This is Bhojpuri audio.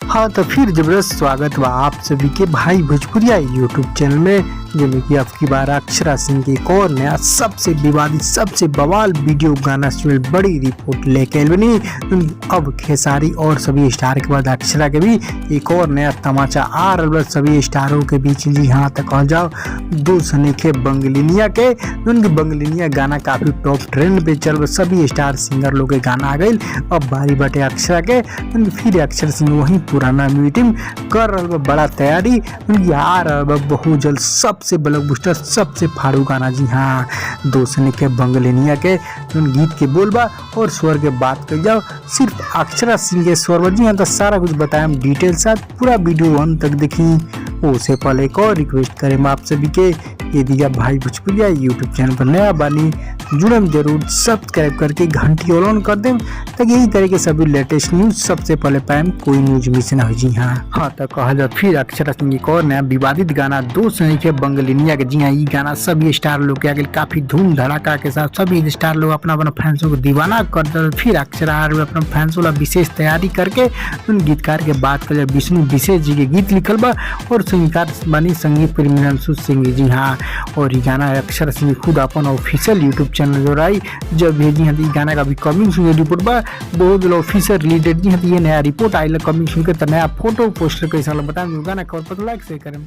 हाँ तो फिर जबरदस्त स्वागत बा आप सभी के भाई भोजपुरिया यूट्यूब चैनल में, जिनमें कि अब की बार अक्षरा सिंह की एक और नया सबसे विवादित सबसे बवाल वीडियो गाना से बड़ी रिपोर्ट लेके आइल बनी। अब खेसारी और सभी स्टार के बाद अक्षरा के भी एक और नया तमाचा आ रहा है सभी स्टारों के बीच। जी हाँ तक कहा जाओ दो सनी के बंगलिनिया के उनकी बंगलिनिया गाना काफी टॉप ट्रेंड पे चल, सभी स्टार सिंगर लोग के गाना आ गई। अब बारी बटे अक्षरा के, फिर अक्षरा सिंह वही पुराना मीटिंग कर रहा बड़ा तैयारी उनकी आ रहा बहुत जल्द सबसे ब्लॉकबस्टर सबसे फाड़ू गाना। जी हाँ दो सनी के बंगलिनिया के उन गीत के बोलबा और स्वर के बात कर जाओ सिर्फ अक्षरा सिंह के स्वर। जी हाँ तो सारा कुछ बताया डिटेल साथ पूरा वीडियो अंत तक देखी। उससे पहले एक और रिक्वेस्ट करें आप सभी के, यदि आप भाई भोजपुरिया यूट्यूब चैनल पर नया बानी जुड़म जरूर सब्सक्राइब करके घंटी ऑन कर दें ताकि यही तरह के सभी लेटेस्ट न्यूज सबसे पहले पाएं, कोई न्यूज मिस ना हो। जी हाँ तो कहा जाए फिर अक्षरा सिंह एक और नया विवादित गाना दो सनी के बंगलिनिया के। जी हाँ ये गाना सभी स्टार लोग के आगे काफी धूम धड़ाका के साथ सभी स्टार लोग अपना अपना फैंसों को दीवाना कर दे। फिर अक्षरा अपना फैंसों वाला विशेष तैयारी करके उन गीतकार के बात कर विष्णु विशेष जी के गीत लिखल बा और संगीतकार बनी संगीत प्रेमी अंशु सिंह। जी हाँ और ये गाना अक्षरा सिंह खुद अपन ऑफिशियल यूट्यूब चैनल जो रही जब भेजी हाँ गाना का भी कमिंग सुन रिपोर्ट बा बहुत ऑफिशियल रिलेटेड। जी हाँ ये नया रिपोर्ट आई कमिंग सुन के नया फोटो पोस्टर कैसा बताएं गाना खबर पता लाइक शेयर करें।